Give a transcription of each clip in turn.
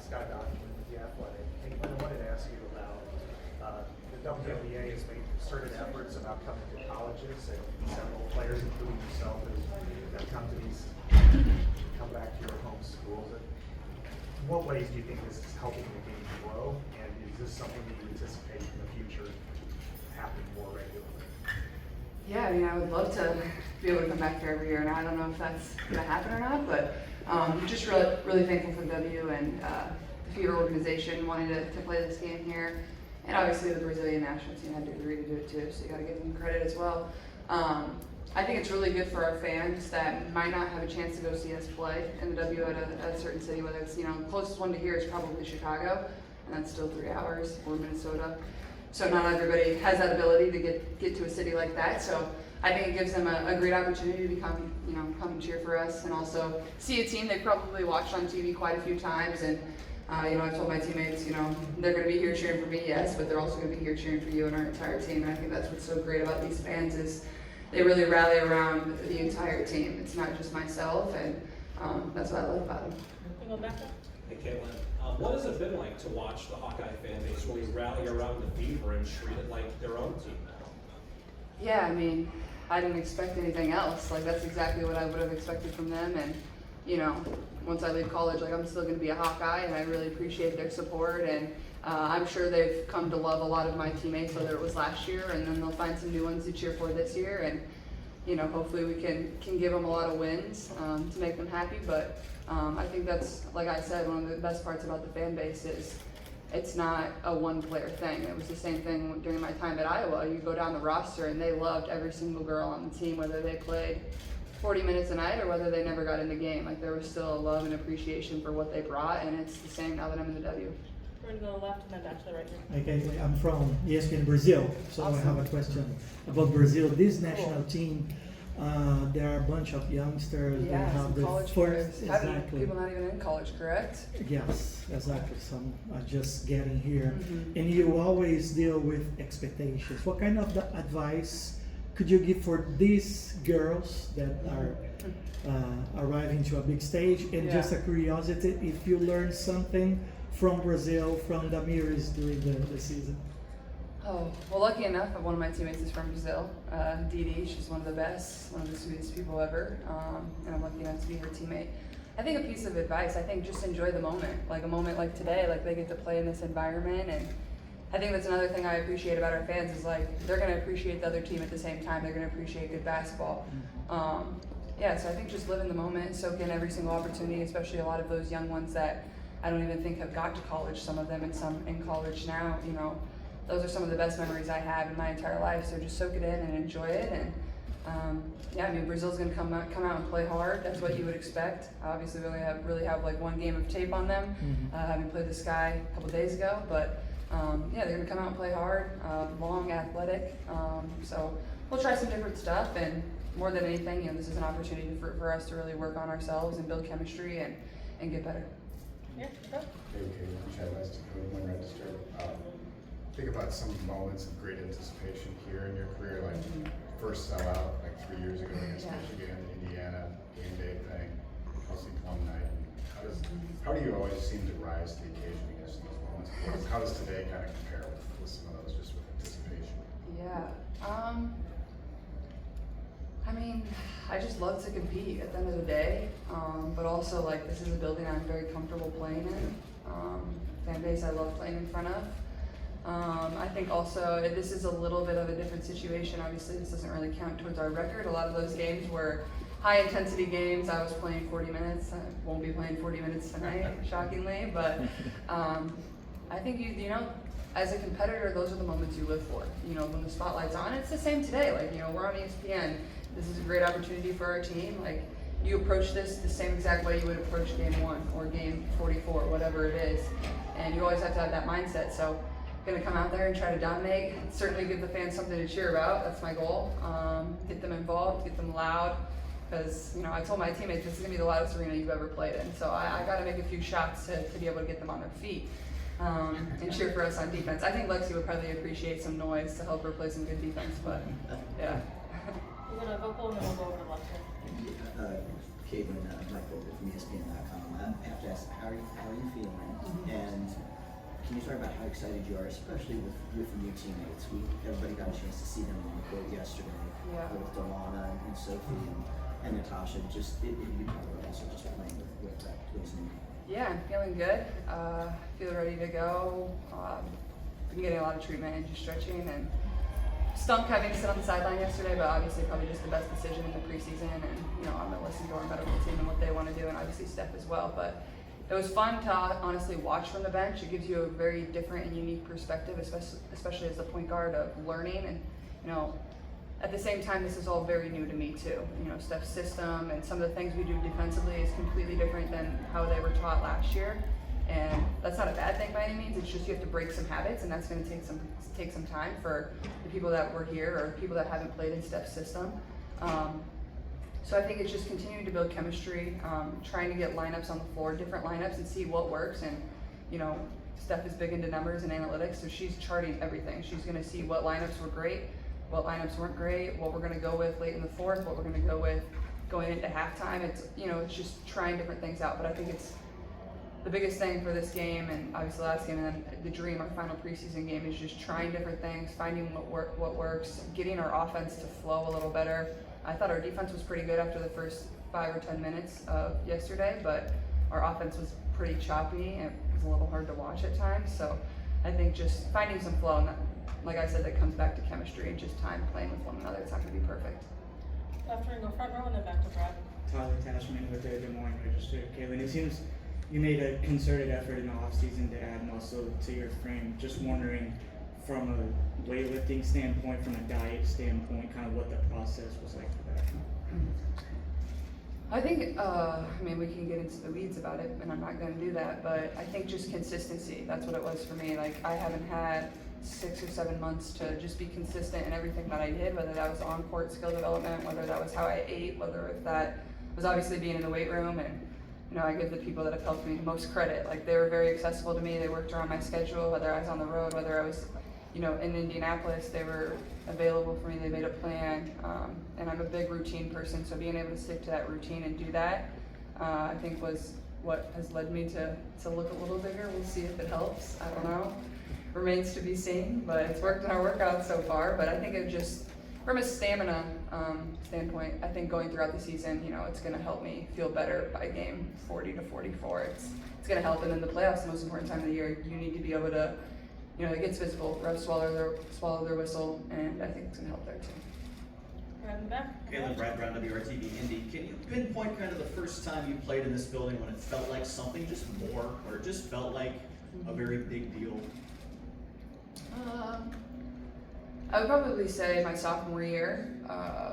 Scott Document with The Athletic. And I wanted to ask you about the WNBA has made certain efforts about coming to colleges, and several players, including yourself, have come to these, come back to your home schools. In what ways do you think this is helping the game grow, and is this something that you anticipate in the future happening more regularly? Yeah, I mean, I would love to be able to come back here every year, and I don't know if that's going to happen or not, but just really thankful for W and the Fever organization wanting to play this game here. And obviously the Brazilian national team had to agree to do it too, so you got to give them credit as well. I think it's really good for our fans that might not have a chance to go see us play in the W at a certain city, whether it's, the closest one to here is probably Chicago, and that's still 3 hours, or Minnesota. So not everybody has that ability to get to a city like that. So I think it gives them a great opportunity to come and cheer for us, and also see a team they've probably watched on TV quite a few times. And I've told my teammates, they're going to be here cheering for me, yes, but they're also going to be here cheering for you and our entire team. And I think that's what's so great about these fans is they really rally around the entire team. It's not just myself, and that's what I love about them. Hey, Caitlin, what has it been like to watch the Hawkeye fan base really rally around the Beaver and treat it like their own team now? Yeah, I mean, I didn't expect anything else. Like, that's exactly what I would have expected from them. And, once I leave college, I'm still going to be a Hawkeye, and I really appreciate their support. And I'm sure they've come to love a lot of my teammates, whether it was last year, and then they'll find some new ones to cheer for this year. And, hopefully we can give them a lot of wins to make them happy. But I think that's, like I said, one of the best parts about the fan base is it's not a one-player thing. It was the same thing during my time at Iowa. You go down the roster, and they loved every single girl on the team, whether they played 40 minutes a night or whether they never got in the game. Like, there was still a love and appreciation for what they brought, and it's the same now that I'm in the W. We're going to go left and then back to the right here. Okay, I'm from ESPN Brazil, so Awesome. I have a question about Brazil. This national team, there are a bunch of youngsters. Yeah, they have some the college first, players. exactly. People not even in college, correct? Yes, exactly. Some are just getting here, Mhm. and you always deal with expectations. What kind of advice could you give for these girls that are arriving to a big stage? And Yeah. just a curiosity, if you learned something from Brazil, from Damiris during the season. Oh, well, lucky enough, one of my teammates is from Brazil, Didi. She's one of the best, one of the sweetest people ever, and I'm lucky enough to be her teammate. I think a piece of advice, just enjoy the moment. Like a moment like today, like they get to play in this environment, and I think that's another thing I appreciate about our fans is they're going to appreciate the other team at the same time. They're going to appreciate good basketball. So I think just live in the moment, soak in every single opportunity, especially a lot of those young ones that I don't even think have got to college, some of them and some in college now, those are some of the best memories I have in my entire life. So just soak it in and enjoy it. And Brazil's going to come out and play hard. That's what you would expect. Obviously, we only really have like one game of tape on them, having played the Sky a couple days ago. But they're going to come out and play hard, long, athletic. So we'll try some different stuff. And more than anything, this is an opportunity for us to really work on ourselves and build chemistry and get better. Yeah, go. Okay, Chad West, Code Register. Think about some moments of great anticipation here in your career, like first sellout, like 3 years ago against Michigan, Indiana, game day thing, Kelsey Plum night. How do you always seem to rise to the occasion against those moments? How does today kind of compare with some of those, just with anticipation? Yeah. I just love to compete at the end of the day, but also this is a building I'm very comfortable playing in. Fan base I love playing in front of. I think also this is a little bit of a different situation. Obviously, this doesn't really count towards our record. A lot of those games were high intensity games. I was playing 40 minutes. I won't be playing 40 minutes tonight, shockingly. But I think as a competitor, those are the moments you live for. When the spotlight's on, it's the same today. We're on ESPN. This is a great opportunity for our team. You approach this the same exact way you would approach game 1 or game 44, whatever it is. And you always have to have that mindset. So going to come out there and try to dominate, certainly give the fans something to cheer about. That's my goal. Get them involved, get them loud, because I told my teammates this is going to be the loudest arena you've ever played in. So I got to make a few shots to be able to get them on their feet and cheer for us on defense. I think Lexi would probably appreciate some noise to help her play some good defense, but yeah. We're going to go pull and then we'll go over to the left here. Caitlin, Michael from ESPN.com. I have to ask, how are you feeling? And can you talk about how excited you are, especially with your new teammates? Everybody got a chance to see them on the court yesterday. Yeah. With Delana and Sophie and Natasha. Just if you talk about also just playing with those new. Yeah, I'm feeling good. Feel ready to go. Been getting a lot of treatment and just stretching, and stunk having to sit on the sideline yesterday, but obviously probably just the best decision in the preseason. And I'm gonna listen to our medical team and what they want to do, and obviously Steph as well. But it was fun to honestly watch from the bench. It gives you a very different and unique perspective, especially as the point guard, of learning. And at the same time, this is all very new to me too. Steph's system and some of the things we do defensively is completely different than how they were taught last year. And that's not a bad thing by any means. It's just you have to break some habits, and that's going to take some time for the people that were here or the people that haven't played in Steph's system. So I think it's just continuing to build chemistry, trying to get lineups on the floor, different lineups, and see what works. And Steph is big into numbers and analytics, so she's charting everything. She's going to see what lineups were great, what lineups weren't great, what we're going to go with late in the fourth, what we're going to go with going into halftime. It's it's just trying different things out. But I think it's the biggest thing for this game, and obviously the last game, and then the dream, our final preseason game, is just trying different things, finding what works, getting our offense to flow a little better. I thought our defense was pretty good after the first 5 or 10 minutes of yesterday, but our offense was pretty choppy and it was a little hard to watch at times. So I think just finding some flow, and that, like I said, that comes back to chemistry and just time playing with one another. It's not going to be perfect. Left ring, go front row, and then back to Brad. Tyler Tashman with the Des Moines Register. Caitlin, it seems you made a concerted effort in the offseason to add muscle to your frame. Just wondering, from a weightlifting standpoint, from a diet standpoint, kind of what the process was like for that. I think, we can get into the weeds about it, and I'm not going to do that, but I think just consistency, that's what it was for me. Like, I haven't had 6 or 7 months to just be consistent in everything that I did, whether that was on-court skill development, whether that was how I ate, whether if that was obviously being in the weight room. And I give the people that have helped me the most credit. Like, they were very accessible to me. They worked around my schedule, whether I was on the road, whether I was, in Indianapolis. They were available for me. They made a plan. And I'm a big routine person, so being able to stick to that routine and do that, I think was what has led me to look a little bigger. We'll see if it helps. I don't know. Remains to be seen, but it's worked in our workouts so far. But I think it just, from a stamina standpoint, I think going throughout the season, it's going to help me feel better by game 40 to 44. It's going to help, and in the playoffs, the most important time of the year, you need to be able to, it gets physical. Refs swallow their whistle, and I think it's going to help there too. Right in the back. Caitlin, Brad Brown, WRTV Indy. Can you pinpoint kind of the first time you played in this building when it felt like something just more, or it just felt like a very big deal? I would probably say my sophomore year,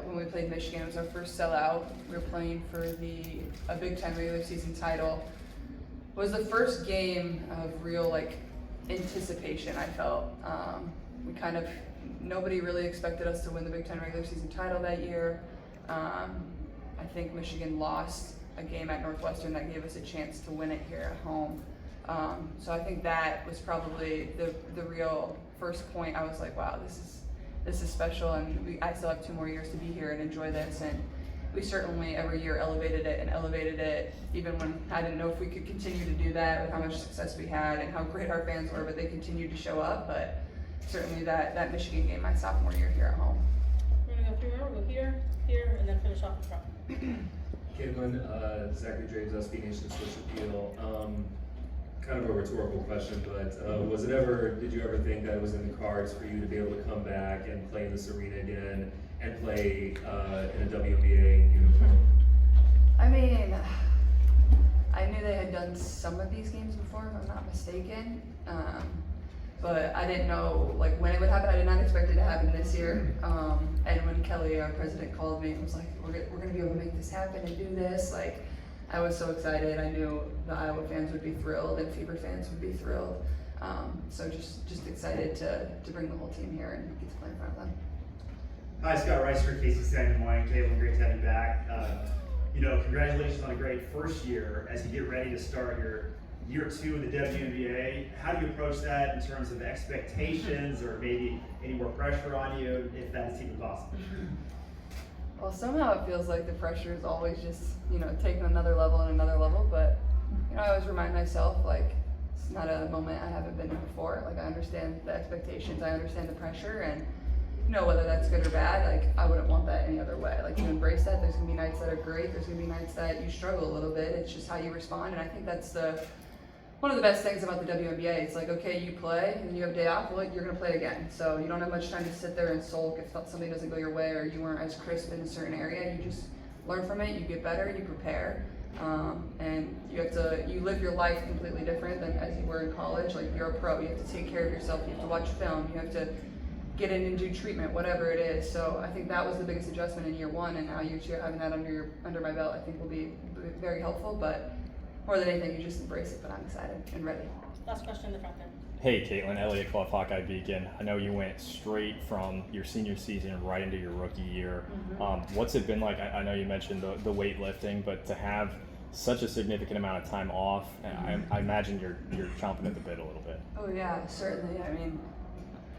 when we played Michigan. It was our first sellout. We were playing for a Big Ten regular season title. It was the first game of real anticipation, I felt. Nobody really expected us to win the Big Ten regular season title that year. I think Michigan lost a game at Northwestern that gave us a chance to win it here at home. So I think that was probably the real first point. I was like, wow, this is special, and I still have 2 more years to be here and enjoy this. And we certainly every year elevated it, even when I didn't know if we could continue to do that with how much success we had and how great our fans were, but they continued to show up. But certainly that Michigan game my sophomore year here at home. We're gonna go through here, we'll go here, and then finish off the front. Caitlin, Zachary James, SB Nation Switch Appeal. Kind of a rhetorical question, but did you ever think that it was in the cards for you to be able to come back and play in this arena again and play in a WNBA uniform? I mean, I knew they had done some of these games before, if I'm not mistaken. But I didn't know when it would happen. I did not expect it to happen this year. And when Kelly, our president, called me and was like, we're going to be able to make this happen and do this, I was so excited. I knew the Iowa fans would be thrilled and Fever fans would be thrilled. So just excited to bring the whole team here and get to play in front of them. Hi, Scott Reister, KCCI Des Moines. Caitlin, great to have you back. Congratulations on a great first year. As you get ready to start your year 2 in the WNBA, how do you approach that in terms of expectations or maybe any more pressure on you, if that is even possible? Well, somehow it feels like the pressure is always just, taking another level and another level, but, I always remind myself, like, it's not a moment I haven't been in before. Like, I understand the expectations, I understand the pressure, and, whether that's good or bad, like, I wouldn't want that any other way. Like, to embrace that, there's gonna be nights that are great, there's gonna be nights that you struggle a little bit, it's just how you respond, and I think that's one of the best things about the WNBA. It's like, okay, you play, and you have a day off, well, you're gonna play again. So you don't have much time to sit there and sulk if something doesn't go your way, or you weren't as crisp in a certain area. You just learn from it, you get better, you prepare, and you live your life completely different than as you were in college. Like, you're a pro, you have to take care of yourself, you have to watch film, you have to get in and do treatment, whatever it is. So I think that was the biggest adjustment in year one, and now year two, having that under my belt, I think will be very helpful. But more than anything, you just embrace it. But I'm excited and ready. Last question in the front there. Hey, Caitlin, Elliott Clough, Hawkeye Beacon. I know you went straight from your senior season right into your rookie year. What's it been like? I know you mentioned the weightlifting, but to have such a significant amount of time off, I imagine you're chomping at the bit a little bit. Oh yeah, certainly. I mean,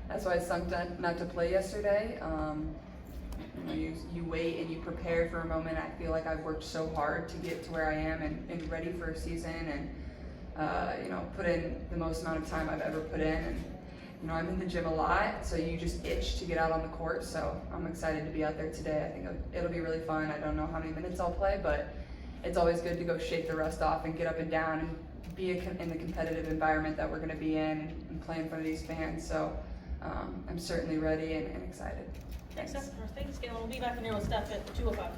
that's why it stunk not to play yesterday. You wait and you prepare for a moment. I feel like I've worked so hard to get to where I am and ready for a season, and put in the most amount of time I've ever put in. And I'm in the gym a lot, so you just itch to get out on the court. So I'm excited to be out there today. I think it'll be really fun. I don't know how many minutes I'll play, but it's always good to go shake the rust off and get up and down and be in the competitive environment that we're going to be in and play in front of these fans. So I'm certainly ready and excited. Thanks, Caitlin. We'll be back in here with Steph at 2:05.